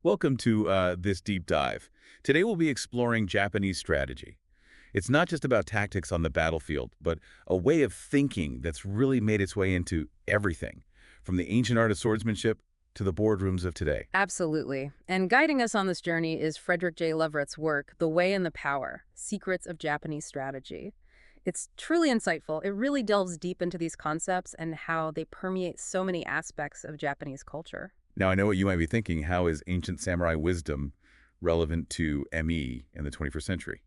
Welcome to this deep dive. Today we'll be exploring Japanese strategy. It's not just about tactics on the battlefield, but a way of thinking that's really made its way into everything, from the ancient art of swordsmanship to the boardrooms of today. Absolutely. And guiding us on this journey is Fredrick J. Lovret's work, The Way and the Power: Secrets of Japanese Strategy. It's truly insightful. It really delves deep into these concepts and how they permeate so many aspects of Japanese culture. Now, I know what you might be thinking. How is ancient samurai wisdom relevant to ME in the 21st century?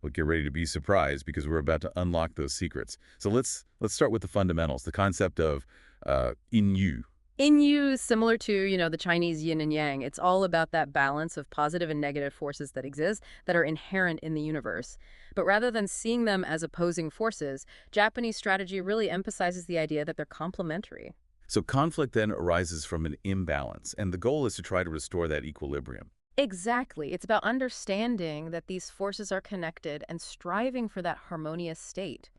Well, get ready to be surprised because we're about to unlock those secrets. So let's start with the fundamentals, the concept of Inyu. Inyu, similar to, the Chinese yin and yang, it's all about that balance of positive and negative forces that exist that are inherent in the universe. But rather than seeing them as opposing forces, Japanese strategy really emphasizes the idea that they're complementary. So conflict then arises from an imbalance, and the goal is to try to restore that equilibrium. Exactly. It's about understanding that these forces are connected and striving for that harmonious state.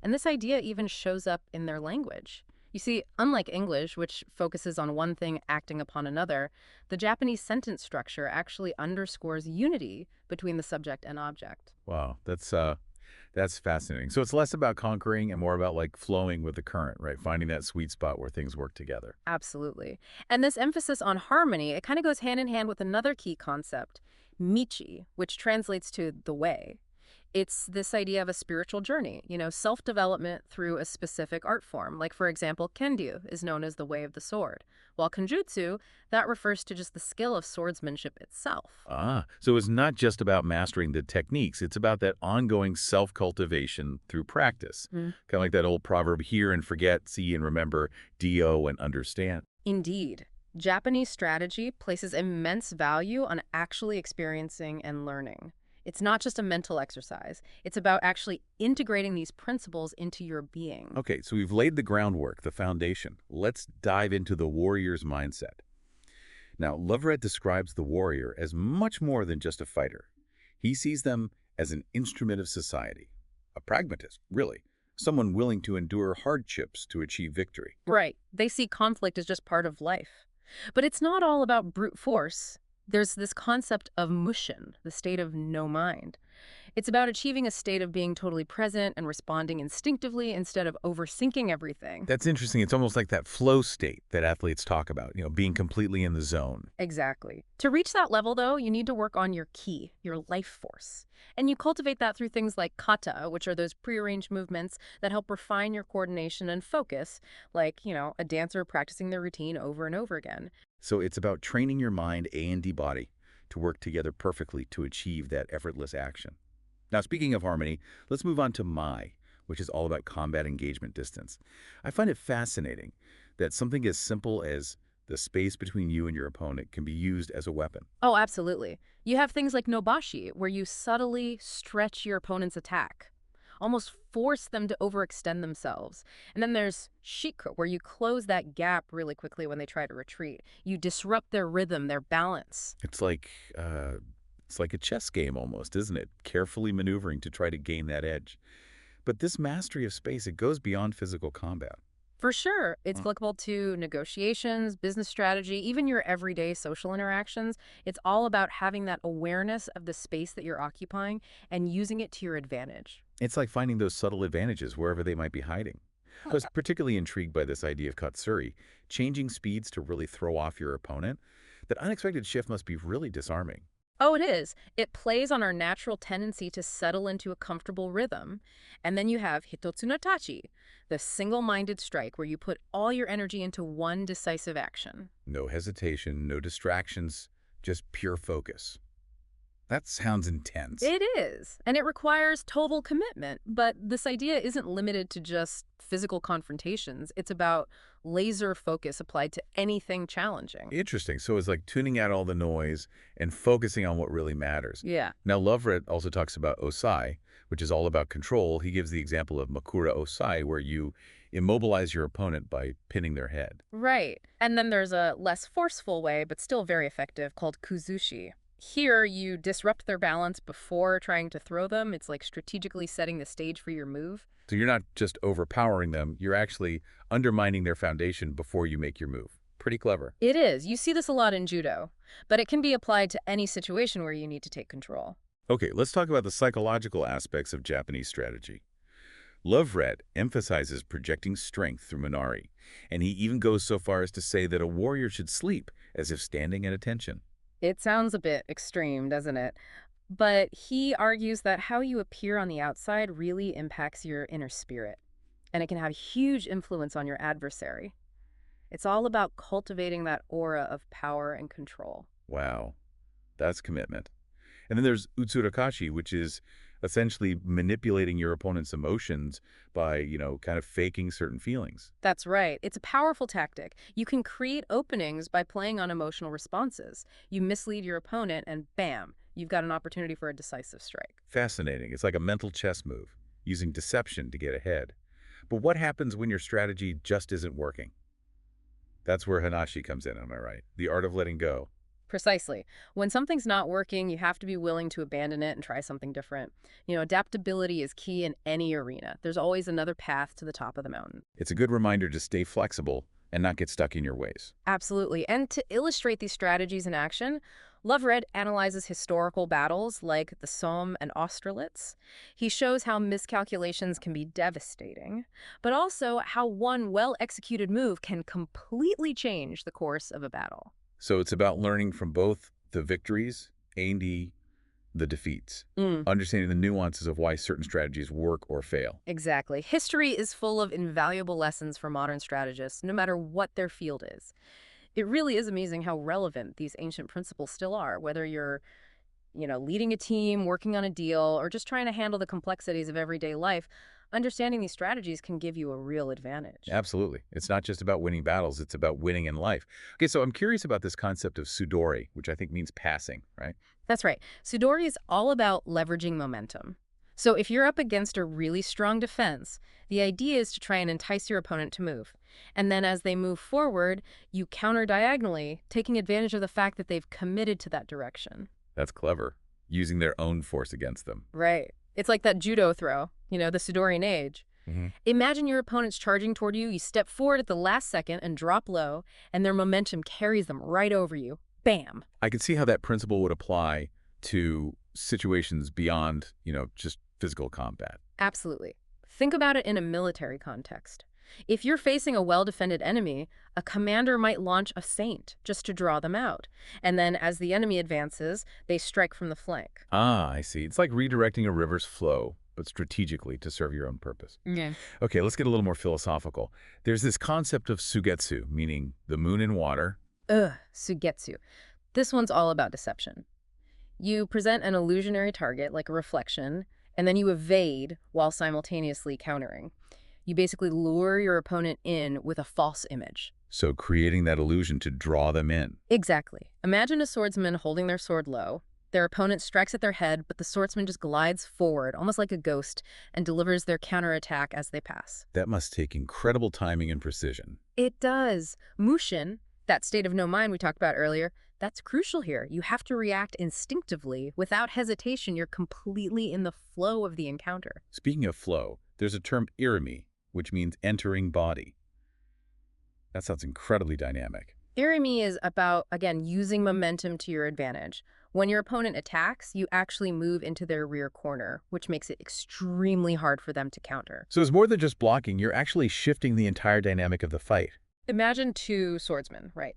And this idea even shows up in their language. You see, unlike English, which focuses on one thing acting upon another, the Japanese sentence structure actually underscores unity between the subject and object. Wow, that's fascinating. So it's less about conquering and more about like flowing with the current, right? Finding that sweet spot where things work together. Absolutely. And this emphasis on harmony, it kind of goes hand in hand with another key concept, michi, which translates to the way. It's this idea of a spiritual journey, self-development through a specific art form. Like, for example, Kendyu is known as the way of the sword, while Kenjutsu, that refers to just the skill of swordsmanship itself. So it's not just about mastering the techniques. It's about that ongoing self-cultivation through practice. Mm. Kind of like that old proverb, hear and forget, see and remember, do and understand. Indeed. Japanese strategy places immense value on actually experiencing and learning. It's not just a mental exercise. It's about actually integrating these principles into your being. Okay, so we've laid the groundwork, the foundation. Let's dive into the warrior's mindset. Now, Lovret describes the warrior as much more than just a fighter. He sees them as an instrument of society, a pragmatist, really, someone willing to endure hardships to achieve victory. Right. They see conflict as just part of life. But it's not all about brute force. There's this concept of mushin, the state of no mind. It's about achieving a state of being totally present and responding instinctively instead of overthinking everything. That's interesting. It's almost like that flow state that athletes talk about, being completely in the zone. Exactly. To reach that level, though, you need to work on your ki, your life force. And you cultivate that through things like kata, which are those prearranged movements that help refine your coordination and focus, like, a dancer practicing their routine over and over again. So it's about training your mind and body to work together perfectly to achieve that effortless action. Now, speaking of harmony, let's move on to maai, which is all about combat engagement distance. I find it fascinating that something as simple as the space between you and your opponent can be used as a weapon. Oh, absolutely. You have things like nobashi, where you subtly stretch your opponent's attack, almost force them to overextend themselves. And then there's shiku, where you close that gap really quickly when they try to retreat. You disrupt their rhythm, their balance. It's like a chess game almost, isn't it? Carefully maneuvering to try to gain that edge. But this mastery of space, it goes beyond physical combat. For sure, it's Mm. applicable to negotiations, business strategy, even your everyday social interactions. It's all about having that awareness of the space that you're occupying and using it to your advantage. It's like finding those subtle advantages wherever they might be hiding. I was particularly intrigued by this idea of katsuri, changing speeds to really throw off your opponent. That unexpected shift must be really disarming. Oh, it is. It plays on our natural tendency to settle into a comfortable rhythm. And then you have hitotsu no tachi, the single-minded strike where you put all your energy into one decisive action. No hesitation, no distractions, just pure focus. That sounds intense. It is, and it requires total commitment. But this idea isn't limited to just physical confrontations. It's about laser focus applied to anything challenging. Interesting. So it's like tuning out all the noise and focusing on what really matters. Yeah. Now, Lovret also talks about osai, which is all about control. He gives the example of makura osai, where you immobilize your opponent by pinning their head. Right. And then there's a less forceful way, but still very effective, called kuzushi. Here, you disrupt their balance before trying to throw them. It's like strategically setting the stage for your move. So you're not just overpowering them, you're actually undermining their foundation before you make your move. Pretty clever. It is. You see this a lot in judo. but it can be applied to any situation where you need to take control. Okay, let's talk about the psychological aspects of Japanese strategy. Lovret emphasizes projecting strength through Minari, and he even goes so far as to say that a warrior should sleep as if standing at attention. It sounds a bit extreme, doesn't it? But he argues that how you appear on the outside really impacts your inner spirit, and it can have huge influence on your adversary. It's all about cultivating that aura of power and control. Wow, that's commitment. And then there's Utsurakashi, which is essentially manipulating your opponent's emotions by, kind of faking certain feelings. That's right. It's a powerful tactic. You can create openings by playing on emotional responses. You mislead your opponent, and bam, you've got an opportunity for a decisive strike. Fascinating. It's like a mental chess move, using deception to get ahead. But what happens when your strategy just isn't working? That's where Hanashi comes in, am I right? The art of letting go. Precisely. When something's not working, you have to be willing to abandon it and try something different. Adaptability is key in any arena. There's always another path to the top of the mountain. It's a good reminder to stay flexible and not get stuck in your ways. Absolutely. And to illustrate these strategies in action, Lovret analyzes historical battles like the Somme and Austerlitz. He shows how miscalculations can be devastating, but also how one well-executed move can completely change the course of a battle. So it's about learning from both the victories and the defeats, understanding the nuances of why certain strategies work or fail. Exactly. History is full of invaluable lessons for modern strategists, no matter what their field is. It really is amazing how relevant these ancient principles still are, whether you're, leading a team, working on a deal, or just trying to handle the complexities of everyday life. Understanding these strategies can give you a real advantage. Absolutely. It's not just about winning battles, it's about winning in life. Okay, so I'm curious about this concept of sudori, which I think means passing, right? That's right. Sudori is all about leveraging momentum. So if you're up against a really strong defense, the idea is to try and entice your opponent to move. And then as they move forward, you counter diagonally, taking advantage of the fact that they've committed to that direction. That's clever. Using their own force against them. Right. It's like that judo throw, the Sudorian age. Imagine your opponent's charging toward you, you step forward at the last second and drop low, and their momentum carries them right over you. Bam! I can see how that principle would apply to situations beyond, just physical combat. Absolutely. Think about it in a military context. If you're facing a well-defended enemy, a commander might launch a feint just to draw them out. And then as the enemy advances, they strike from the flank. Ah, I see. It's like redirecting a river's flow, but strategically to serve your own purpose. Yeah. Okay, let's get a little more philosophical. There's this concept of sugetsu, meaning the moon in water. Sugetsu. This one's all about deception. You present an illusionary target, like a reflection, and then you evade while simultaneously countering. You basically lure your opponent in with a false image. So creating that illusion to draw them in. Exactly. Imagine a swordsman holding their sword low. Their opponent strikes at their head, but the swordsman just glides forward, almost like a ghost, and delivers their counterattack as they pass. That must take incredible timing and precision. It does. Mushin, that state of no mind we talked about earlier, that's crucial here. You have to react instinctively. Without hesitation, you're completely in the flow of the encounter. Speaking of flow, there's a term irimi, which means entering body. That sounds incredibly dynamic. Irimi is about, again, using momentum to your advantage. When your opponent attacks, you actually move into their rear corner, which makes it extremely hard for them to counter. So it's more than just blocking, you're actually shifting the entire dynamic of the fight. Imagine two swordsmen, right?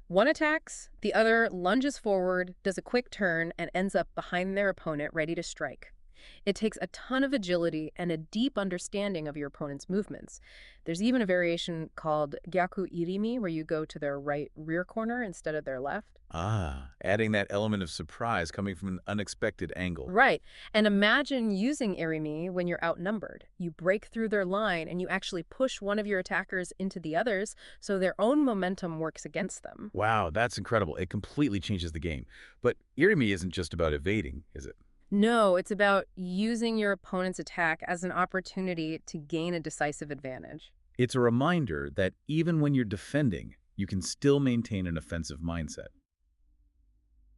One attacks, the other lunges forward, does a quick turn, and ends up behind their opponent ready to strike. It takes a ton of agility and a deep understanding of your opponent's movements. There's even a variation called gyaku irimi, where you go to their right rear corner instead of their left. Ah, adding that element of surprise coming from an unexpected angle. Right. And imagine using irimi when you're outnumbered. You break through their line and you actually push one of your attackers into the others so their own momentum works against them. Wow, that's incredible. It completely changes the game. But irimi isn't just about evading, is it? No, it's about using your opponent's attack as an opportunity to gain a decisive advantage. It's a reminder that even when you're defending, you can still maintain an offensive mindset.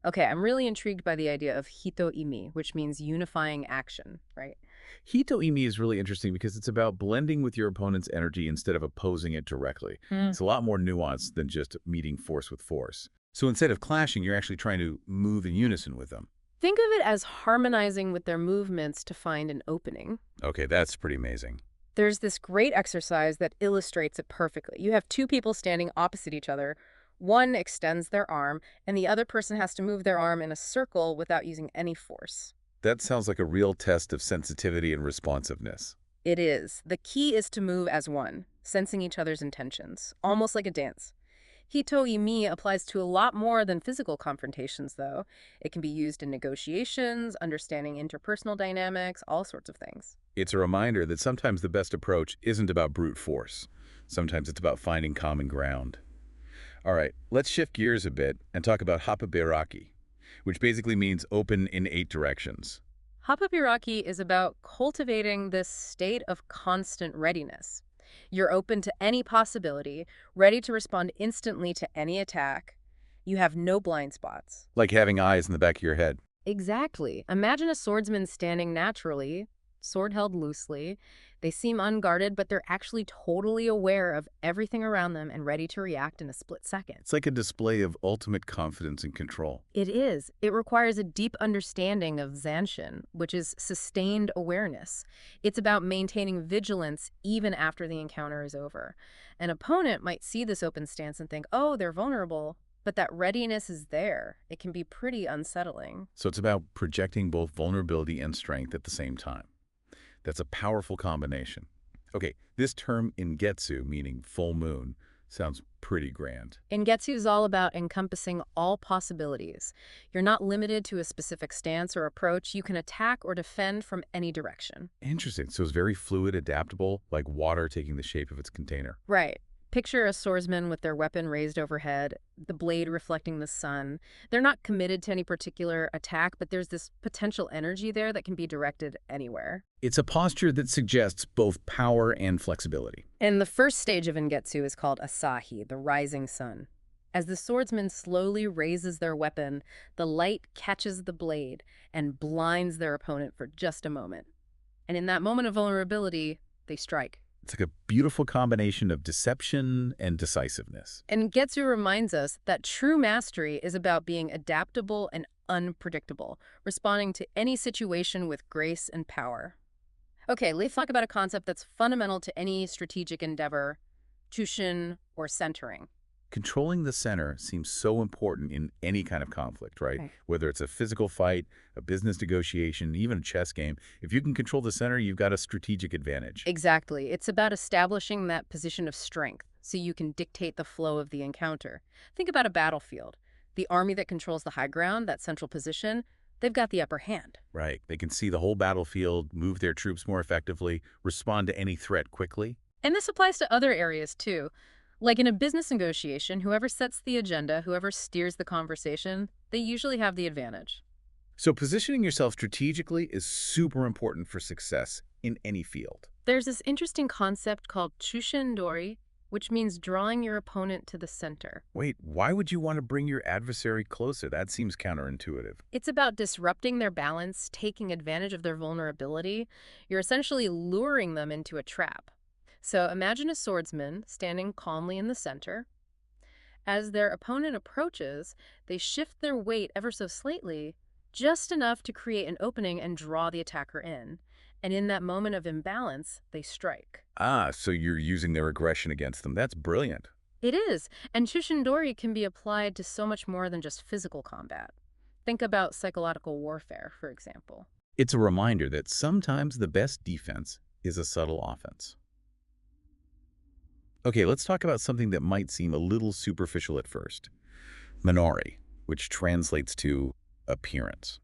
Okay, I'm really intrigued by the idea of hito-imi, which means unifying action, right? Hito-imi is really interesting because it's about blending with your opponent's energy instead of opposing it directly. It's a lot more nuanced than just meeting force with force. So instead of clashing, you're actually trying to move in unison with them. Think of it as harmonizing with their movements to find an opening. Okay, that's pretty amazing. There's this great exercise that illustrates it perfectly. You have two people standing opposite each other. One extends their arm, and the other person has to move their arm in a circle without using any force. That sounds like a real test of sensitivity and responsiveness. It is. The key is to move as one, sensing each other's intentions, almost like a dance. Hito-imi applies to a lot more than physical confrontations, though. It can be used in negotiations, understanding interpersonal dynamics, all sorts of things. It's a reminder that sometimes the best approach isn't about brute force. Sometimes it's about finding common ground. All right, let's shift gears a bit and talk about hapaberaki, which basically means open in 8 directions. Hapabiraki is about cultivating this state of constant readiness. You're open to any possibility, ready to respond instantly to any attack. You have no blind spots. Like having eyes in the back of your head. Exactly. Imagine a swordsman standing naturally, sword held loosely. They seem unguarded, but they're actually totally aware of everything around them and ready to react in a split second. It's like a display of ultimate confidence and control. It is. It requires a deep understanding of zanshin, which is sustained awareness. It's about maintaining vigilance even after the encounter is over. An opponent might see this open stance and think, oh, they're vulnerable, but that readiness is there. It can be pretty unsettling. So it's about projecting both vulnerability and strength at the same time. That's a powerful combination. Okay, this term ingetsu, meaning full moon, sounds pretty grand. Ingetsu is all about encompassing all possibilities. You're not limited to a specific stance or approach. You can attack or defend from any direction. Interesting. So it's very fluid, adaptable, like water taking the shape of its container. Right. Picture a swordsman with their weapon raised overhead, the blade reflecting the sun. They're not committed to any particular attack, but there's this potential energy there that can be directed anywhere. It's a posture that suggests both power and flexibility. And the first stage of Ingetsu is called Asahi, the rising sun. As the swordsman slowly raises their weapon, the light catches the blade and blinds their opponent for just a moment. And in that moment of vulnerability, they strike. It's like a beautiful combination of deception and decisiveness. And Getsu reminds us that true mastery is about being adaptable and unpredictable, responding to any situation with grace and power. Okay, let's talk about a concept that's fundamental to any strategic endeavor, chushin, or centering. Controlling the center seems so important in any kind of conflict, right? Right. Whether it's a physical fight, a business negotiation, even a chess game. If you can control the center, you've got a strategic advantage. Exactly. It's about establishing that position of strength so you can dictate the flow of the encounter. Think about a battlefield. The army that controls the high ground, that central position, they've got the upper hand. Right. They can see the whole battlefield, move their troops more effectively, respond to any threat quickly. And this applies to other areas too. Like in a business negotiation, whoever sets the agenda, whoever steers the conversation, they usually have the advantage. So positioning yourself strategically is super important for success in any field. There's this interesting concept called chushindori, which means drawing your opponent to the center. Wait, why would you want to bring your adversary closer? That seems counterintuitive. It's about disrupting their balance, taking advantage of their vulnerability. You're essentially luring them into a trap. So imagine a swordsman standing calmly in the center. As their opponent approaches, they shift their weight ever so slightly, just enough to create an opening and draw the attacker in. And in that moment of imbalance, they strike. Ah, so you're using their aggression against them. That's brilliant. It is, and chushindori can be applied to so much more than just physical combat. Think about psychological warfare, for example. It's a reminder that sometimes the best defense is a subtle offense. Okay, let's talk about something that might seem a little superficial at first. Minori, which translates to appearance.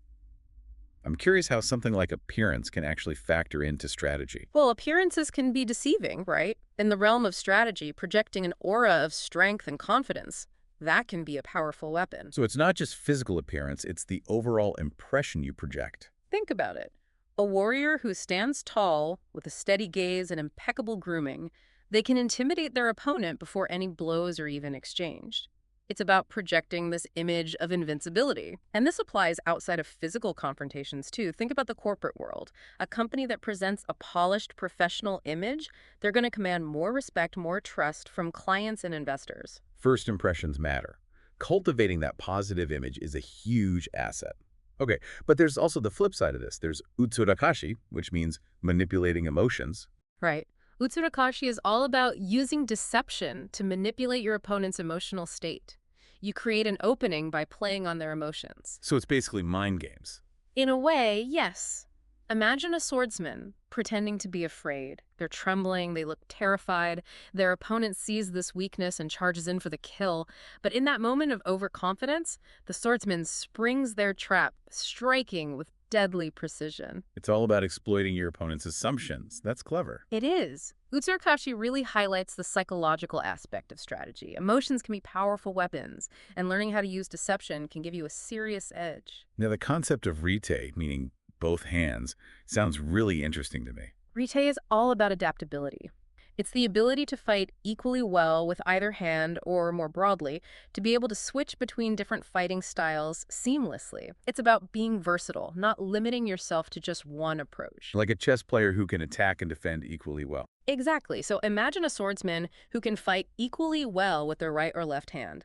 I'm curious how something like appearance can actually factor into strategy. Well, appearances can be deceiving, right? In the realm of strategy, projecting an aura of strength and confidence, that can be a powerful weapon. So it's not just physical appearance, it's the overall impression you project. Think about it. A warrior who stands tall with a steady gaze and impeccable grooming, they can intimidate their opponent before any blows are even exchanged. It's about projecting this image of invincibility. And this applies outside of physical confrontations too. Think about the corporate world. A company that presents a polished professional image, they're going to command more respect, more trust from clients and investors. First impressions matter. Cultivating that positive image is a huge asset. Okay, but there's also the flip side of this. There's utsurakashi, which means manipulating emotions. Right. Utsurakashi is all about using deception to manipulate your opponent's emotional state. You create an opening by playing on their emotions. So it's basically mind games. In a way, yes. Imagine a swordsman pretending to be afraid. They're trembling, they look terrified. Their opponent sees this weakness and charges in for the kill. But in that moment of overconfidence, the swordsman springs their trap, striking with deadly precision. It's all about exploiting your opponent's assumptions. That's clever. It is. Utsurakashi really highlights the psychological aspect of strategy. Emotions can be powerful weapons, and learning how to use deception can give you a serious edge. Now, the concept of rite, meaning both hands, sounds really interesting to me. Rite is all about adaptability. It's the ability to fight equally well with either hand, or more broadly, to be able to switch between different fighting styles seamlessly. It's about being versatile, not limiting yourself to just one approach. Like a chess player who can attack and defend equally well. Exactly. So imagine a swordsman who can fight equally well with their right or left hand.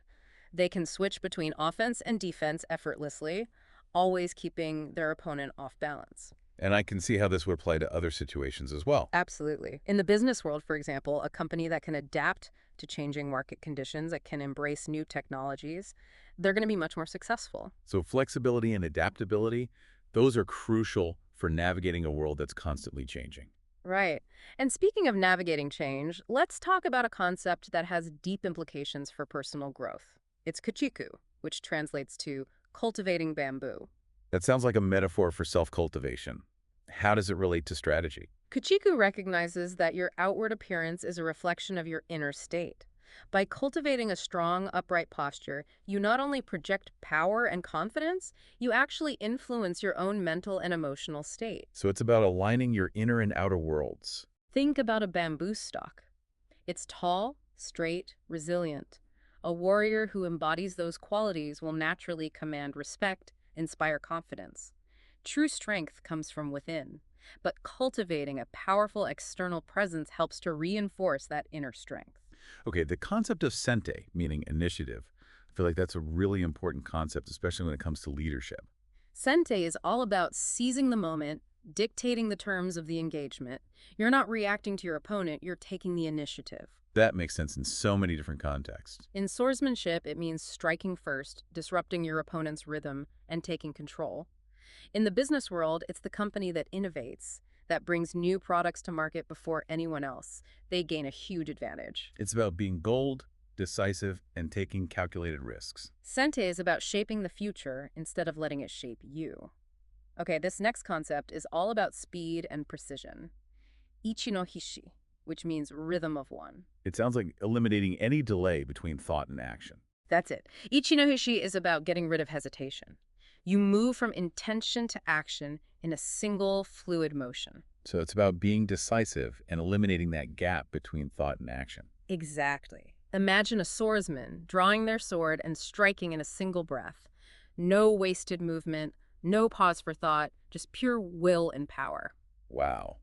They can switch between offense and defense effortlessly, always keeping their opponent off balance. And I can see how this would apply to other situations as well. Absolutely. In the business world, for example, a company that can adapt to changing market conditions, that can embrace new technologies, they're going to be much more successful. So flexibility and adaptability, those are crucial for navigating a world that's constantly changing. Right. And speaking of navigating change, let's talk about a concept that has deep implications for personal growth. It's kuchiku, which translates to cultivating bamboo. That sounds like a metaphor for self-cultivation. How does it relate to strategy? Kuchiku recognizes that your outward appearance is a reflection of your inner state. By cultivating a strong, upright posture, you not only project power and confidence, you actually influence your own mental and emotional state. So it's about aligning your inner and outer worlds. Think about a bamboo stalk. It's tall, straight, resilient. A warrior who embodies those qualities will naturally command respect, inspire confidence. True strength comes from within, but cultivating a powerful external presence helps to reinforce that inner strength. Okay, the concept of sente, meaning initiative, I feel like that's a really important concept, especially when it comes to leadership. Sente is all about seizing the moment, dictating the terms of the engagement. You're not reacting to your opponent, you're taking the initiative. That makes sense in so many different contexts. In swordsmanship, it means striking first, disrupting your opponent's rhythm, and taking control. In the business world, it's the company that innovates, that brings new products to market before anyone else. They gain a huge advantage. It's about being bold, decisive, and taking calculated risks. Sente is about shaping the future instead of letting it shape you. Okay, this next concept is all about speed and precision. Ichi no hishi, which means rhythm of one. It sounds like eliminating any delay between thought and action. That's it. Ichi no hishi is about getting rid of hesitation. You move from intention to action in a single fluid motion. So it's about being decisive and eliminating that gap between thought and action. Exactly. Imagine a swordsman drawing their sword and striking in a single breath. No wasted movement, no pause for thought, just pure will and power. Wow,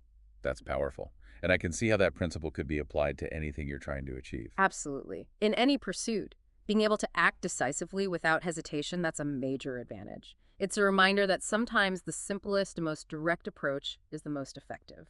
that's powerful. And I can see how that principle could be applied to anything you're trying to achieve. Absolutely. In any pursuit, being able to act decisively without hesitation, that's a major advantage. It's a reminder that sometimes the simplest and most direct approach is the most effective.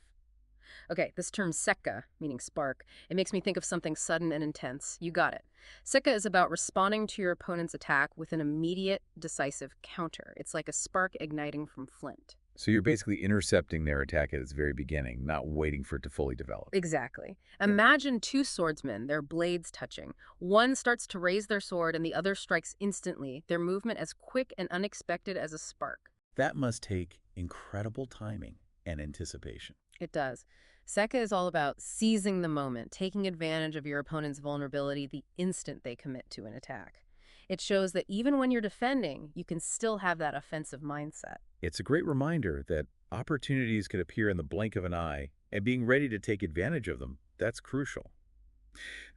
Okay, this term sekka, meaning spark, it makes me think of something sudden and intense. You got it. Sekka is about responding to your opponent's attack with an immediate, decisive counter. It's like a spark igniting from flint. So you're basically intercepting their attack at its very beginning, not waiting for it to fully develop. Exactly. Imagine two swordsmen, their blades touching. One starts to raise their sword and the other strikes instantly, their movement as quick and unexpected as a spark. That must take incredible timing and anticipation. It does. Sekka is all about seizing the moment, taking advantage of your opponent's vulnerability the instant they commit to an attack. It shows that even when you're defending, you can still have that offensive mindset. It's a great reminder that opportunities could appear in the blink of an eye, and being ready to take advantage of them, that's crucial.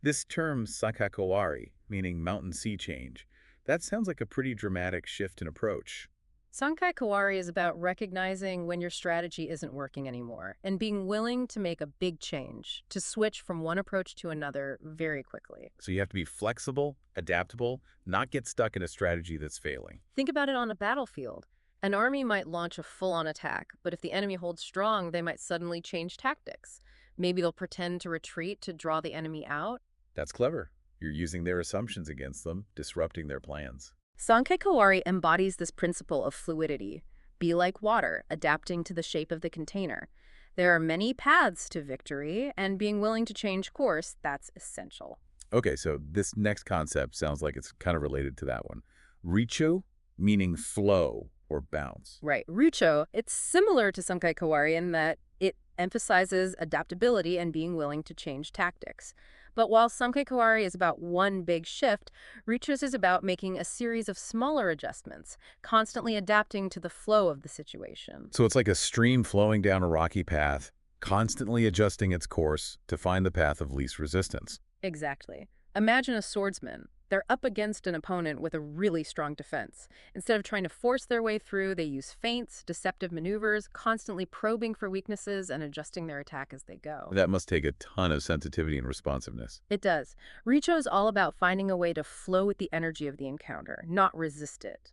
This term sakakawari, meaning mountain sea change, that sounds like a pretty dramatic shift in approach. Sankai Kawari is about recognizing when your strategy isn't working anymore and being willing to make a big change, to switch from one approach to another very quickly. So you have to be flexible, adaptable, not get stuck in a strategy that's failing. Think about it on a battlefield. An army might launch a full-on attack, but if the enemy holds strong, they might suddenly change tactics. Maybe they'll pretend to retreat to draw the enemy out. That's clever. You're using their assumptions against them, disrupting their plans. Sankai Kawari embodies this principle of fluidity. Be like water, adapting to the shape of the container. There are many paths to victory, and being willing to change course, that's essential. Okay, so this next concept sounds like it's kind of related to that one. Richo, meaning flow or bounce. Right. Rucho, it's similar to Sankai Kawari in that it emphasizes adaptability and being willing to change tactics. But while Sankai Kawari is about one big shift, Rucho's is about making a series of smaller adjustments, constantly adapting to the flow of the situation. So it's like a stream flowing down a rocky path, constantly adjusting its course to find the path of least resistance. Exactly. Imagine a swordsman. They're up against an opponent with a really strong defense. Instead of trying to force their way through, they use feints, deceptive maneuvers, constantly probing for weaknesses and adjusting their attack as they go. That must take a ton of sensitivity and responsiveness. It does. Richo is all about finding a way to flow with the energy of the encounter, not resist it.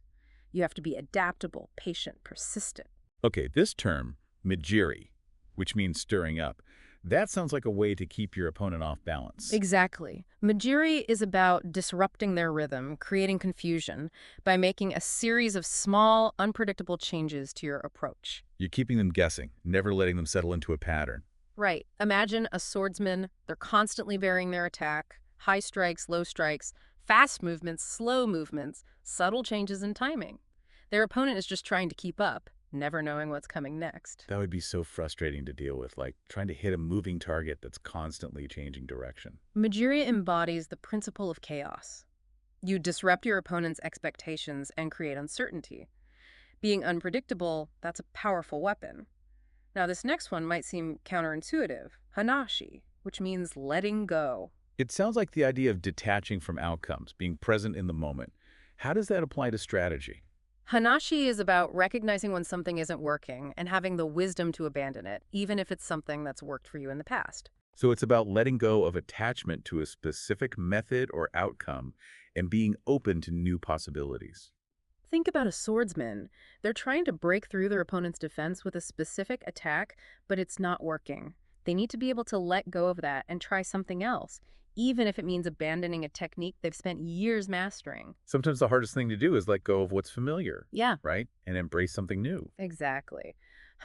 You have to be adaptable, patient, persistent. Okay, this term, mijiri, which means stirring up, that sounds like a way to keep your opponent off balance. Exactly. Majiri is about disrupting their rhythm, creating confusion, by making a series of small, unpredictable changes to your approach. You're keeping them guessing, never letting them settle into a pattern. Right. Imagine a swordsman. They're constantly varying their attack. High strikes, low strikes, fast movements, slow movements, subtle changes in timing. Their opponent is just trying to keep up, never knowing what's coming next. That would be so frustrating to deal with, like trying to hit a moving target that's constantly changing direction. Majiri embodies the principle of chaos. You disrupt your opponent's expectations and create uncertainty. Being unpredictable, that's a powerful weapon. Now, this next one might seem counterintuitive. Hanashi, which means letting go. It sounds like the idea of detaching from outcomes, being present in the moment. How does that apply to strategy? Hanashi is about recognizing when something isn't working and having the wisdom to abandon it, even if it's something that's worked for you in the past. So it's about letting go of attachment to a specific method or outcome and being open to new possibilities. Think about a swordsman. They're trying to break through their opponent's defense with a specific attack, but it's not working. They need to be able to let go of that and try something else, even if it means abandoning a technique they've spent years mastering. Sometimes the hardest thing to do is let go of what's familiar, Yeah, right? And embrace something new. exactly.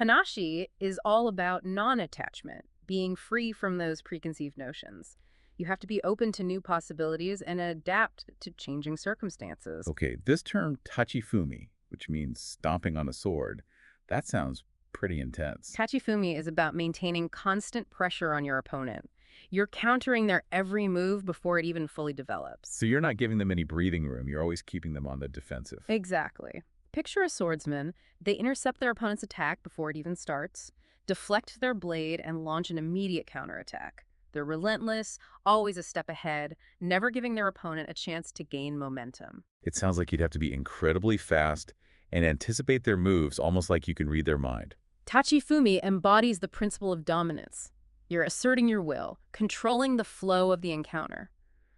Hanashi is all about non-attachment, being free from those preconceived notions. You have to be open to new possibilities and adapt to changing circumstances. Okay, this term tachifumi, which means stomping on a sword, that sounds pretty intense. Tachifumi is about maintaining constant pressure on your opponent. You're countering their every move before it even fully develops. So you're not giving them any breathing room. You're always keeping them on the defensive. Exactly. Picture a swordsman. They intercept their opponent's attack before it even starts, deflect their blade, and launch an immediate counterattack. They're relentless, always a step ahead, never giving their opponent a chance to gain momentum. It sounds like you'd have to be incredibly fast and anticipate their moves almost like you can read their mind. Tachifumi embodies the principle of dominance. You're asserting your will, controlling the flow of the encounter.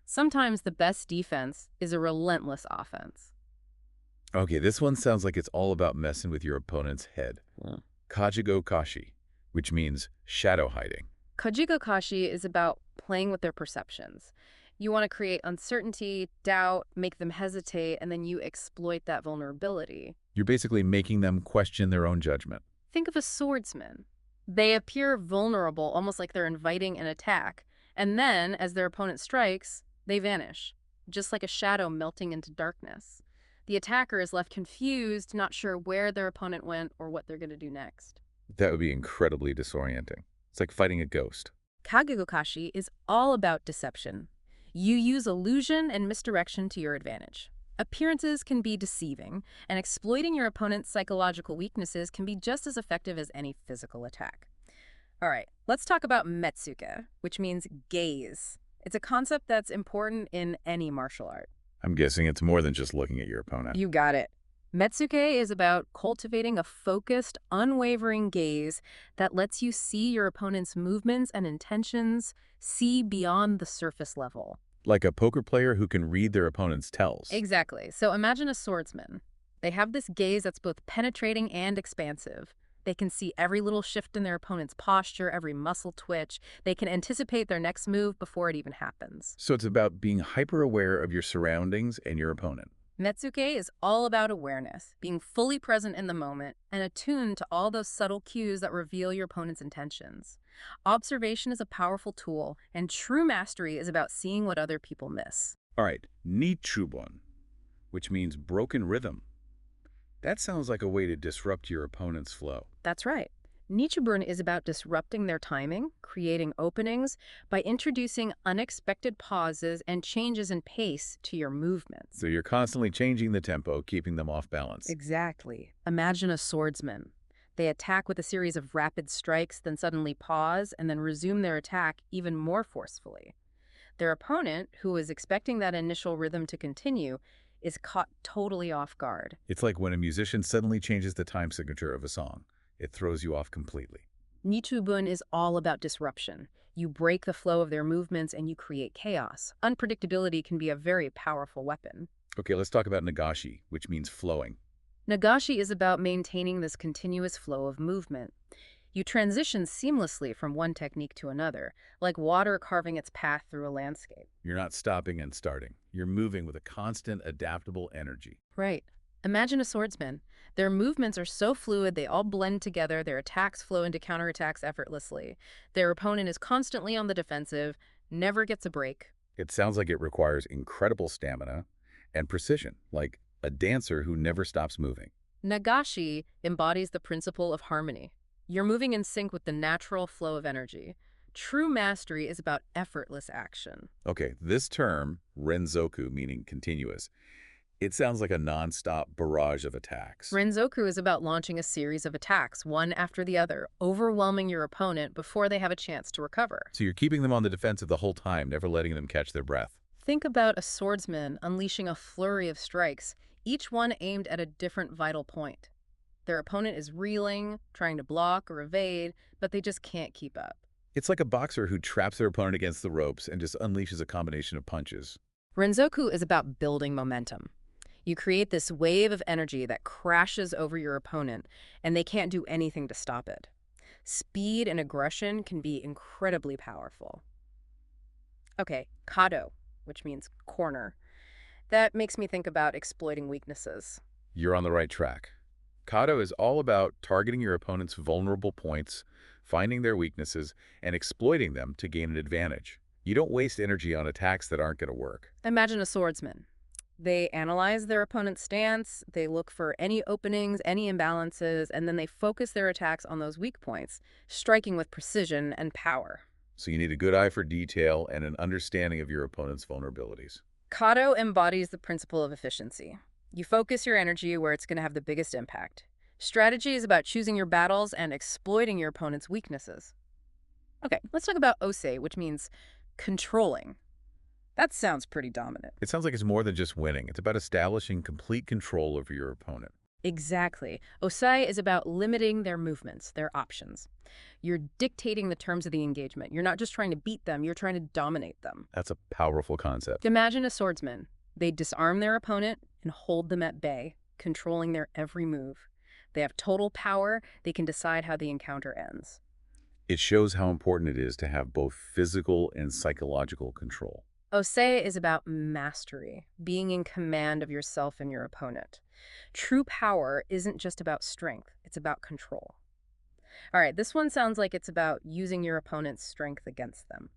Sometimes the best defense is a relentless offense. Okay, this one sounds like it's all about messing with your opponent's head. Kajigo kashi, which means shadow hiding. Kajigo Kashi is about playing with their perceptions. You want to create uncertainty, doubt, make them hesitate, and then you exploit that vulnerability. You're basically making them question their own judgment. Think of a swordsman. They appear vulnerable, almost like they're inviting an attack, and then, as their opponent strikes, they vanish, just like a shadow melting into darkness. The attacker is left confused, not sure where their opponent went or what they're going to do next. That would be incredibly disorienting. It's like fighting a ghost. Kagegokashi is all about deception. You use illusion and misdirection to your advantage. Appearances can be deceiving, and exploiting your opponent's psychological weaknesses can be just as effective as any physical attack. All right, let's talk about metsuke, which means gaze. It's a concept that's important in any martial art. I'm guessing it's more than just looking at your opponent. You got it. Metsuke is about cultivating a focused, unwavering gaze that lets you see your opponent's movements and intentions, see beyond the surface level. Like a poker player who can read their opponent's tells. Exactly. So imagine a swordsman. They have this gaze that's both penetrating and expansive. They can see every little shift in their opponent's posture, every muscle twitch. They can anticipate their next move before it even happens. So it's about being hyper-aware of your surroundings and your opponent. Metsuke is all about awareness, being fully present in the moment and attuned to all those subtle cues that reveal your opponent's intentions. Observation is a powerful tool, and true mastery is about seeing what other people miss. All right, nichubon, which means broken rhythm. That sounds like a way to disrupt your opponent's flow. That's right. Nichiburn is about disrupting their timing, creating openings, by introducing unexpected pauses and changes in pace to your movements. So you're constantly changing the tempo, keeping them off balance. Exactly. Imagine a swordsman. They attack with a series of rapid strikes, then suddenly pause, and then resume their attack even more forcefully. Their opponent, who is expecting that initial rhythm to continue, is caught totally off guard. It's like when a musician suddenly changes the time signature of a song. It throws you off completely. Nichubun is all about disruption. You break the flow of their movements and you create chaos. Unpredictability can be a very powerful weapon. Okay, let's talk about nagashi, which means flowing. Nagashi is about maintaining this continuous flow of movement. You transition seamlessly from one technique to another, like water carving its path through a landscape. You're not stopping and starting. You're moving with a constant, adaptable energy. Right. Imagine a swordsman. Their movements are so fluid, they all blend together, their attacks flow into counterattacks effortlessly. Their opponent is constantly on the defensive, never gets a break. It sounds like it requires incredible stamina and precision, like a dancer who never stops moving. Nagashi embodies the principle of harmony. You're moving in sync with the natural flow of energy. True mastery is about effortless action. Okay, this term, renzoku, meaning continuous, it sounds like a non-stop barrage of attacks. Renzoku is about launching a series of attacks, one after the other, overwhelming your opponent before they have a chance to recover. So you're keeping them on the defensive the whole time, never letting them catch their breath. Think about a swordsman unleashing a flurry of strikes, each one aimed at a different vital point. Their opponent is reeling, trying to block or evade, but they just can't keep up. It's like a boxer who traps their opponent against the ropes and just unleashes a combination of punches. Renzoku is about building momentum. You create this wave of energy that crashes over your opponent, and they can't do anything to stop it. Speed and aggression can be incredibly powerful. Okay, kado, which means corner. That makes me think about exploiting weaknesses. You're on the right track. Kado is all about targeting your opponent's vulnerable points, finding their weaknesses, and exploiting them to gain an advantage. You don't waste energy on attacks that aren't going to work. Imagine a swordsman. They analyze their opponent's stance, they look for any openings, any imbalances, and then they focus their attacks on those weak points, striking with precision and power. So you need a good eye for detail and an understanding of your opponent's vulnerabilities. Kado embodies the principle of efficiency. You focus your energy where it's going to have the biggest impact. Strategy is about choosing your battles and exploiting your opponent's weaknesses. Okay, let's talk about ose, which means controlling. That sounds pretty dominant. It sounds like it's more than just winning. It's about establishing complete control over your opponent. Exactly. Osai is about limiting their movements, their options. You're dictating the terms of the engagement. You're not just trying to beat them, you're trying to dominate them. That's a powerful concept. Imagine a swordsman. They disarm their opponent and hold them at bay, controlling their every move. They have total power. They can decide how the encounter ends. It shows how important it is to have both physical and psychological control. Osei is about mastery, being in command of yourself and your opponent. True power isn't just about strength, it's about control. All right, this one sounds like it's about using your opponent's strength against them.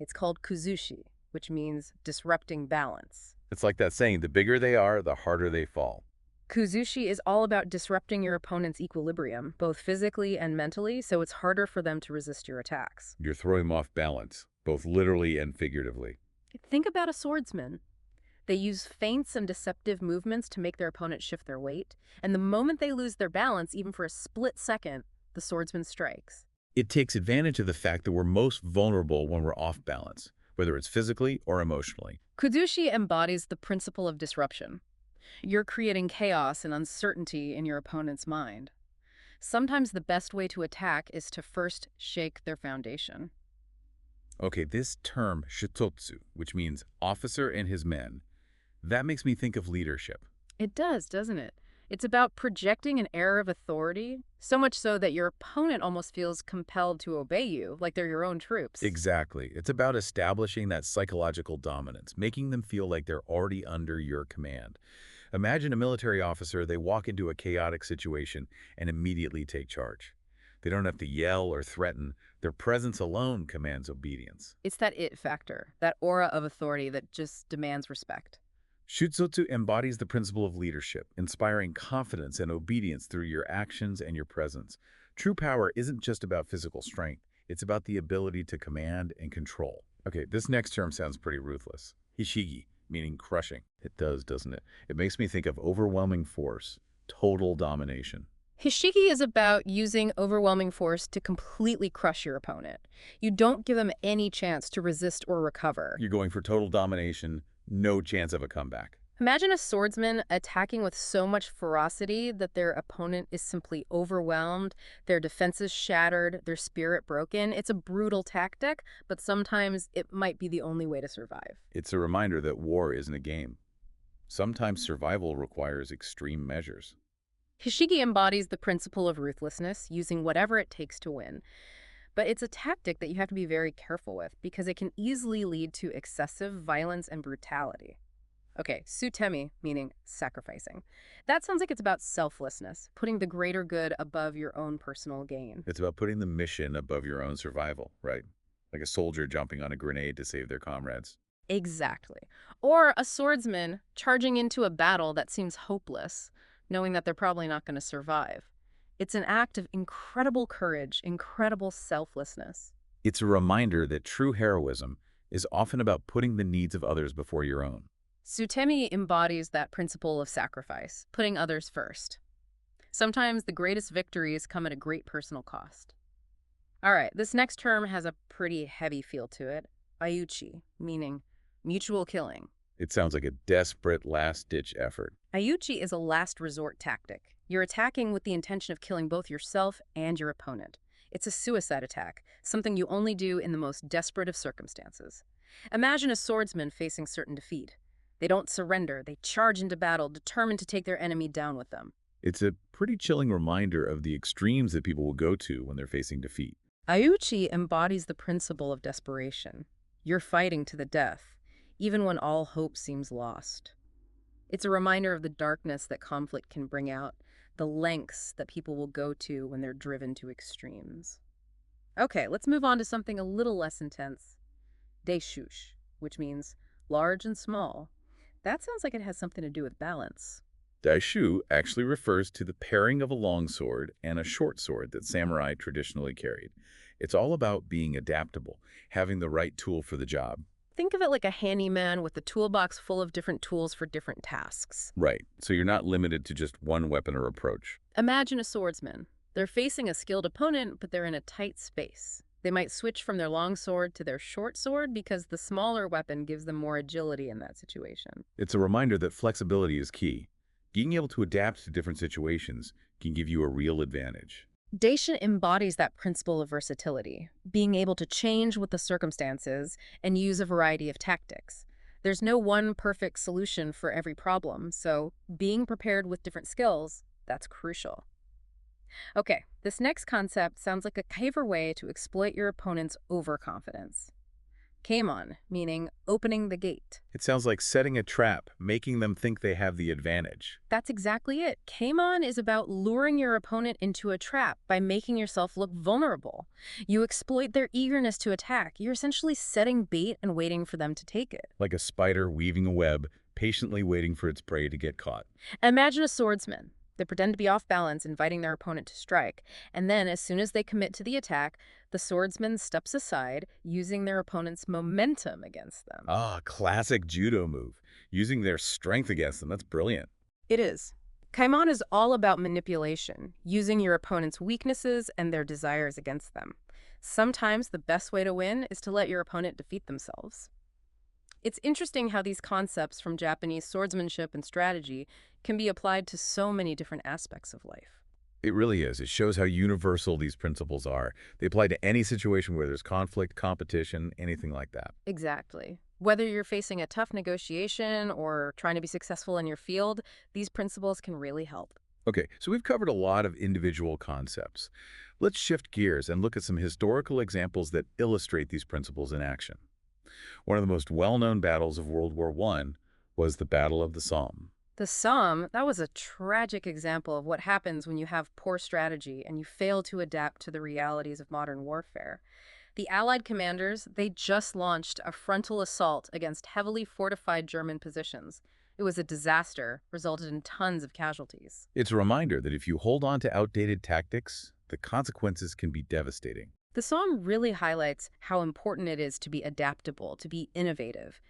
It's called kuzushi, which means disrupting balance. It's like that saying, the bigger they are, the harder they fall. Kuzushi is all about disrupting your opponent's equilibrium, both physically and mentally, so it's harder for them to resist your attacks. You're throwing them off balance, both literally and figuratively. Think about a swordsman. They use feints and deceptive movements to make their opponent shift their weight, and the moment they lose their balance, even for a split second, the swordsman strikes. It takes advantage of the fact that we're most vulnerable when we're off balance, whether it's physically or emotionally. Kuzushi embodies the principle of disruption. You're creating chaos and uncertainty in your opponent's mind. Sometimes the best way to attack is to first shake their foundation. Okay, this term shitotsu, which means officer and his men, that makes me think of leadership. It does, doesn't it? It's about projecting an air of authority, so much so that your opponent almost feels compelled to obey you, like they're your own troops. Exactly. It's about establishing that psychological dominance, making them feel like they're already under your command. Imagine a military officer, they walk into a chaotic situation and immediately take charge. They don't have to yell or threaten. Their presence alone commands obedience. It's that it factor, that aura of authority that just demands respect. Shutsotsu embodies the principle of leadership, inspiring confidence and obedience through your actions and your presence. True power isn't just about physical strength. It's about the ability to command and control. Okay, this next term sounds pretty ruthless. Hishigi, meaning crushing. It does, doesn't it? It makes me think of overwhelming force, total domination. Hishiki is about using overwhelming force to completely crush your opponent. You don't give them any chance to resist or recover. You're going for total domination, no chance of a comeback. Imagine a swordsman attacking with so much ferocity that their opponent is simply overwhelmed, their defenses shattered, their spirit broken. It's a brutal tactic, but sometimes it might be the only way to survive. It's a reminder that war isn't a game. Sometimes survival requires extreme measures. Hishigi embodies the principle of ruthlessness, using whatever it takes to win. But it's a tactic that you have to be very careful with because it can easily lead to excessive violence and brutality. Okay, sutemi, meaning sacrificing. That sounds like it's about selflessness, putting the greater good above your own personal gain. It's about putting the mission above your own survival, right? Like a soldier jumping on a grenade to save their comrades. Exactly. Or a swordsman charging into a battle that seems hopeless, knowing that they're probably not going to survive. It's an act of incredible courage, incredible selflessness. It's a reminder that true heroism is often about putting the needs of others before your own. Sutemi embodies that principle of sacrifice, putting others first. Sometimes the greatest victories come at a great personal cost. All right, this next term has a pretty heavy feel to it. Ayuchi, meaning mutual killing. It sounds like a desperate last-ditch effort. Ayuchi is a last resort tactic. You're attacking with the intention of killing both yourself and your opponent. It's a suicide attack, something you only do in the most desperate of circumstances. Imagine a swordsman facing certain defeat. They don't surrender. They charge into battle, determined to take their enemy down with them. It's a pretty chilling reminder of the extremes that people will go to when they're facing defeat. Ayuchi embodies the principle of desperation. You're fighting to the death, even when all hope seems lost. It's a reminder of the darkness that conflict can bring out, the lengths that people will go to when they're driven to extremes. Okay, let's move on to something a little less intense. Deishush, which means large and small. That sounds like it has something to do with balance. Daishu actually refers to the pairing of a long sword and a short sword that samurai traditionally carried. It's all about being adaptable, having the right tool for the job. Think of it like a handyman with a toolbox full of different tools for different tasks. Right, so you're not limited to just one weapon or approach. Imagine a swordsman. They're facing a skilled opponent, but they're in a tight space. They might switch from their long sword to their short sword because the smaller weapon gives them more agility in that situation. It's a reminder that flexibility is key. Being able to adapt to different situations can give you a real advantage. Daishin embodies that principle of versatility, being able to change with the circumstances and use a variety of tactics. There's no one perfect solution for every problem, so being prepared with different skills, that's crucial. Okay, this next concept sounds like a clever way to exploit your opponent's overconfidence. Keimon, meaning opening the gate. It sounds like setting a trap, making them think they have the advantage. That's exactly it. Keimon is about luring your opponent into a trap by making yourself look vulnerable. You exploit their eagerness to attack. You're essentially setting bait and waiting for them to take it. Like a spider weaving a web, patiently waiting for its prey to get caught. Imagine a swordsman. They pretend to be off balance, inviting their opponent to strike. And then, as soon as they commit to the attack, the swordsman steps aside, using their opponent's momentum against them. Ah, classic judo move. Using their strength against them. That's brilliant. It is. Keimon is all about manipulation, using your opponent's weaknesses and their desires against them. Sometimes the best way to win is to let your opponent defeat themselves. It's interesting how these concepts from Japanese swordsmanship and strategy can be applied to so many different aspects of life. It really is. It shows how universal these principles are. They apply to any situation where there's conflict, competition, anything like that. Exactly. Whether you're facing a tough negotiation or trying to be successful in your field, these principles can really help. Okay, so we've covered a lot of individual concepts. Let's shift gears and look at some historical examples that illustrate these principles in action. One of the most well-known battles of World War I was the Battle of the Somme. The Somme, that was a tragic example of what happens when you have poor strategy and you fail to adapt to the realities of modern warfare. The Allied commanders, they just launched a frontal assault against heavily fortified German positions. It was a disaster, resulted in tons of casualties. It's a reminder that if you hold on to outdated tactics, the consequences can be devastating. The Somme really highlights how important it is to be adaptable, to be innovative.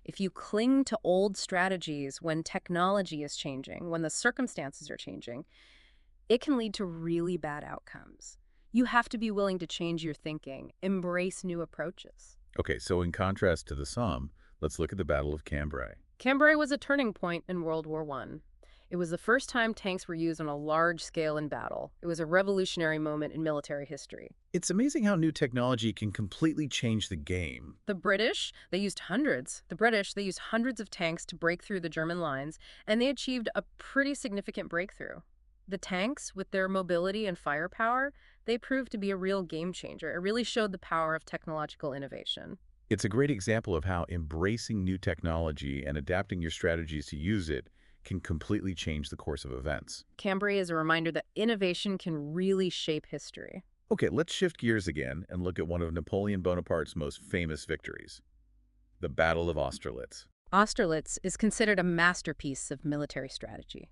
If you cling to old strategies when technology is changing, when the circumstances are changing, it can lead to really bad outcomes. You have to be willing to change your thinking, embrace new approaches. Okay, so in contrast to the Somme, let's look at the Battle of Cambrai. Cambrai was a turning point in World War I. It was the first time tanks were used on a large scale in battle. It was a revolutionary moment in military history. It's amazing how new technology can completely change the game. The British, they used hundreds. The British, they used hundreds of tanks to break through the German lines, and they achieved a pretty significant breakthrough. The tanks, with their mobility and firepower, they proved to be a real game changer. It really showed the power of technological innovation. It's a great example of how embracing new technology and adapting your strategies to use it can completely change the course of events. Cambrai is a reminder that innovation can really shape history. Okay, let's shift gears again and look at one of Napoleon Bonaparte's most famous victories, the Battle of Austerlitz. Austerlitz is considered a masterpiece of military strategy.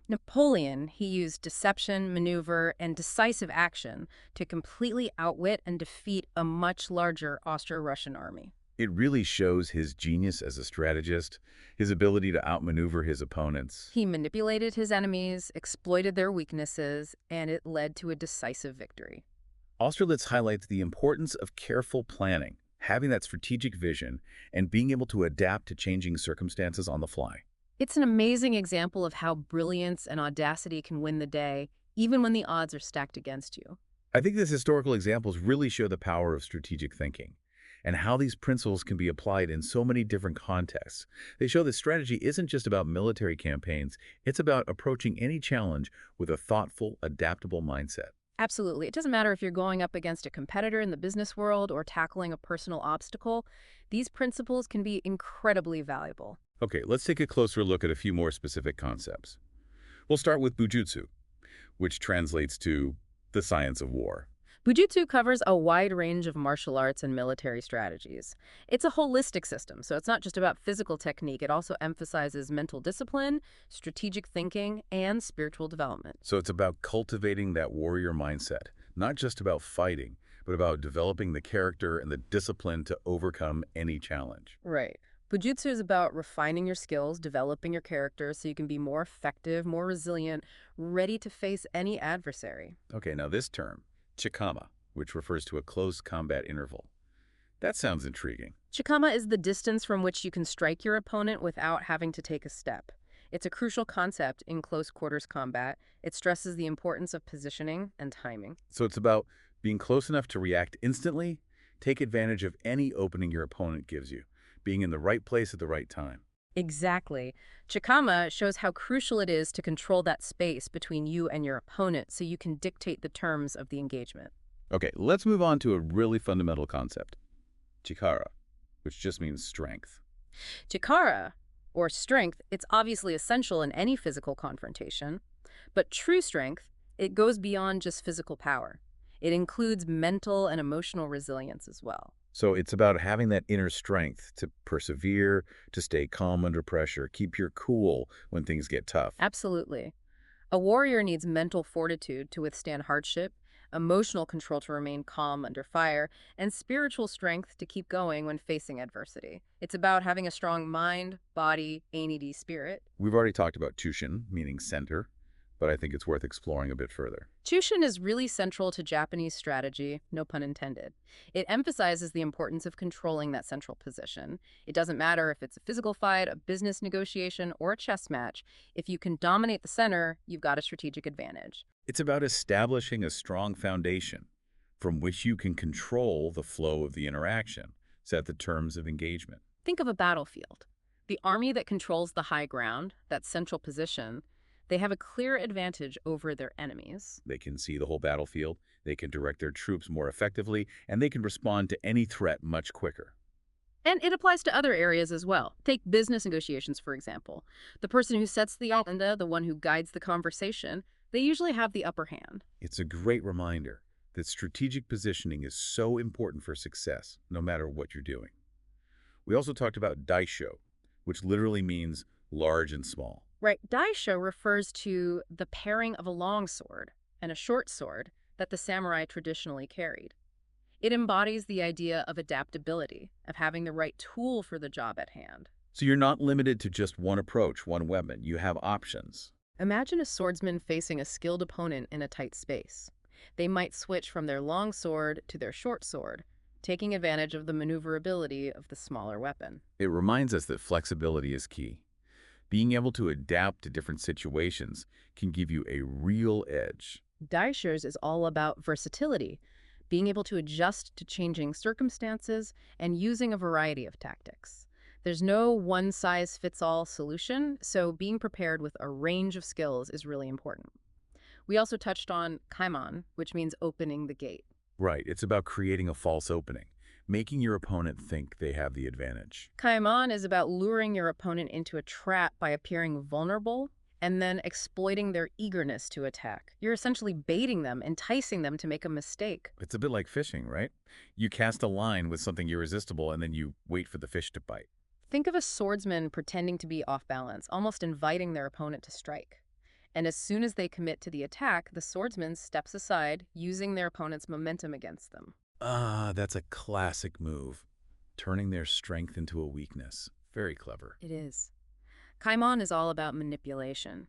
Napoleon, he used deception, maneuver, and decisive action to completely outwit and defeat a much larger Austro-Russian army. It really shows his genius as a strategist, his ability to outmaneuver his opponents. He manipulated his enemies, exploited their weaknesses, and it led to a decisive victory. Austerlitz highlights the importance of careful planning, having that strategic vision, and being able to adapt to changing circumstances on the fly. It's an amazing example of how brilliance and audacity can win the day, even when the odds are stacked against you. I think these historical examples really show the power of strategic thinking and how these principles can be applied in so many different contexts. They show that strategy isn't just about military campaigns, it's about approaching any challenge with a thoughtful, adaptable mindset. Absolutely. It doesn't matter if you're going up against a competitor in the business world or tackling a personal obstacle. These principles can be incredibly valuable. Okay, let's take a closer look at a few more specific concepts. We'll start with Bujutsu, which translates to the science of war. Bujutsu covers a wide range of martial arts and military strategies. It's a holistic system, so it's not just about physical technique. It also emphasizes mental discipline, strategic thinking, and spiritual development. So it's about cultivating that warrior mindset, not just about fighting, but about developing the character and the discipline to overcome any challenge. Right. Bujutsu is about refining your skills, developing your character so you can be more effective, more resilient, ready to face any adversary. Okay, now this term, chikama, which refers to a close combat interval. That sounds intriguing. Chikama is the distance from which you can strike your opponent without having to take a step. It's a crucial concept in close quarters combat. It stresses the importance of positioning and timing. So it's about being close enough to react instantly, take advantage of any opening your opponent gives you, being in the right place at the right time. Exactly. Chikama shows how crucial it is to control that space between you and your opponent so you can dictate the terms of the engagement. Okay, let's move on to a really fundamental concept, chikara, which just means strength. Chikara, or strength, it's obviously essential in any physical confrontation, but true strength, it goes beyond just physical power. It includes mental and emotional resilience as well. So it's about having that inner strength to persevere, to stay calm under pressure, keep your cool when things get tough. Absolutely. A warrior needs mental fortitude to withstand hardship, emotional control to remain calm under fire, and spiritual strength to keep going when facing adversity. It's about having a strong mind, body, spirit. We've already talked about Tushin, meaning center, but I think it's worth exploring a bit further. Chushin is really central to Japanese strategy, no pun intended. It emphasizes the importance of controlling that central position. It doesn't matter if it's a physical fight, a business negotiation, or a chess match. If you can dominate the center, you've got a strategic advantage. It's about establishing a strong foundation from which you can control the flow of the interaction, set the terms of engagement. Think of a battlefield. The army that controls the high ground, that central position, they have a clear advantage over their enemies. They can see the whole battlefield, they can direct their troops more effectively, and they can respond to any threat much quicker. And it applies to other areas as well. Take business negotiations, for example. The person who sets the agenda, the one who guides the conversation, they usually have the upper hand. It's a great reminder that strategic positioning is so important for success, no matter what you're doing. We also talked about daisho, which literally means large and small. Right, daisho refers to the pairing of a long sword and a short sword that the samurai traditionally carried. It embodies the idea of adaptability, of having the right tool for the job at hand. So you're not limited to just one approach, one weapon. You have options. Imagine a swordsman facing a skilled opponent in a tight space. They might switch from their long sword to their short sword, taking advantage of the maneuverability of the smaller weapon. It reminds us that flexibility is key. Being able to adapt to different situations can give you a real edge. Daishers is all about versatility, being able to adjust to changing circumstances and using a variety of tactics. There's no one-size-fits-all solution, so being prepared with a range of skills is really important. We also touched on kaimon, which means opening the gate. Right, it's about creating a false opening, making your opponent think they have the advantage. Kaimon is about luring your opponent into a trap by appearing vulnerable and then exploiting their eagerness to attack. You're essentially baiting them, enticing them to make a mistake. It's a bit like fishing, right? You cast a line with something irresistible and then you wait for the fish to bite. Think of a swordsman pretending to be off balance, almost inviting their opponent to strike. And as soon as they commit to the attack, the swordsman steps aside, using their opponent's momentum against them. Ah, that's a classic move. Turning their strength into a weakness. Very clever. It is. Kaimon is all about manipulation.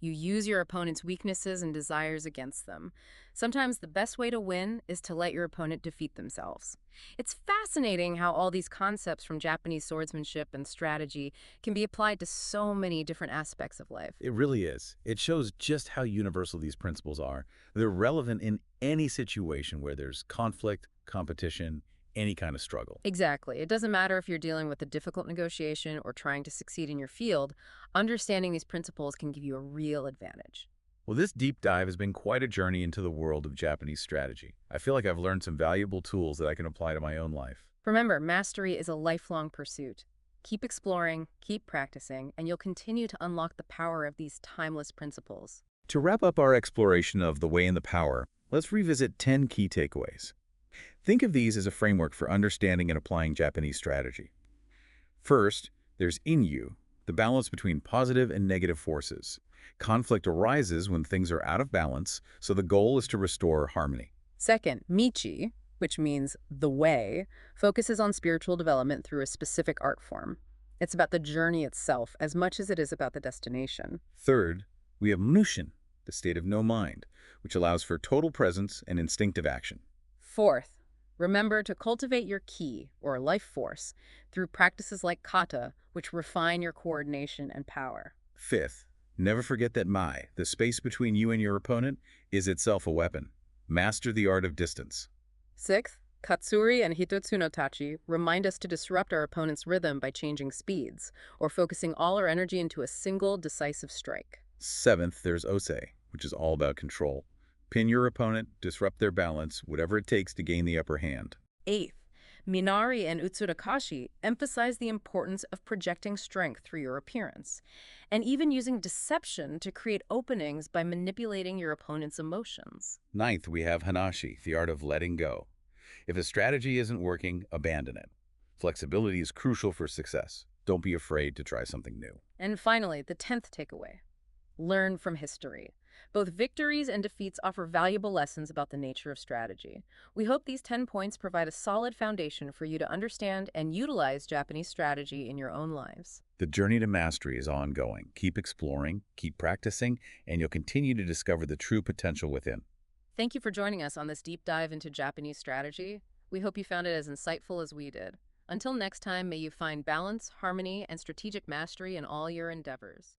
You use your opponent's weaknesses and desires against them. Sometimes the best way to win is to let your opponent defeat themselves. It's fascinating how all these concepts from Japanese swordsmanship and strategy can be applied to so many different aspects of life. It really is. It shows just how universal these principles are. They're relevant in any situation where there's conflict, competition, any kind of struggle. Exactly. It doesn't matter if you're dealing with a difficult negotiation or trying to succeed in your field, understanding these principles can give you a real advantage. Well, this deep dive has been quite a journey into the world of Japanese strategy. I feel like I've learned some valuable tools that I can apply to my own life. Remember, mastery is a lifelong pursuit. Keep exploring, keep practicing, and you'll continue to unlock the power of these timeless principles. To wrap up our exploration of the way and the power, let's revisit 10 key takeaways. Think of these as a framework for understanding and applying Japanese strategy. First, there's Inyu, the balance between positive and negative forces. Conflict arises when things are out of balance, so the goal is to restore harmony. Second, michi, which means the way, focuses on spiritual development through a specific art form. It's about the journey itself as much as it is about the destination. Third, we have mushin, the state of no mind, which allows for total presence and instinctive action. Fourth, remember to cultivate your ki, or life force, through practices like kata, which refine your coordination and power. Fifth, never forget that maai, the space between you and your opponent, is itself a weapon. Master the art of distance. Sixth, katsuri and hitotsu no tachi remind us to disrupt our opponent's rhythm by changing speeds, or focusing all our energy into a single decisive strike. Seventh, there's ose, which is all about control. Pin your opponent, disrupt their balance, whatever it takes to gain the upper hand. Eighth, Minari and Utsurakashi emphasize the importance of projecting strength through your appearance, and even using deception to create openings by manipulating your opponent's emotions. Ninth, we have hanashi, the art of letting go. If a strategy isn't working, abandon it. Flexibility is crucial for success. Don't be afraid to try something new. And finally, the 10th takeaway. Learn from history. Both victories and defeats offer valuable lessons about the nature of strategy. We hope these 10 points provide a solid foundation for you to understand and utilize Japanese strategy in your own lives. The journey to mastery is ongoing. Keep exploring, keep practicing, and you'll continue to discover the true potential within. Thank you for joining us on this deep dive into Japanese strategy. We hope you found it as insightful as we did. Until next time, may you find balance, harmony, and strategic mastery in all your endeavors.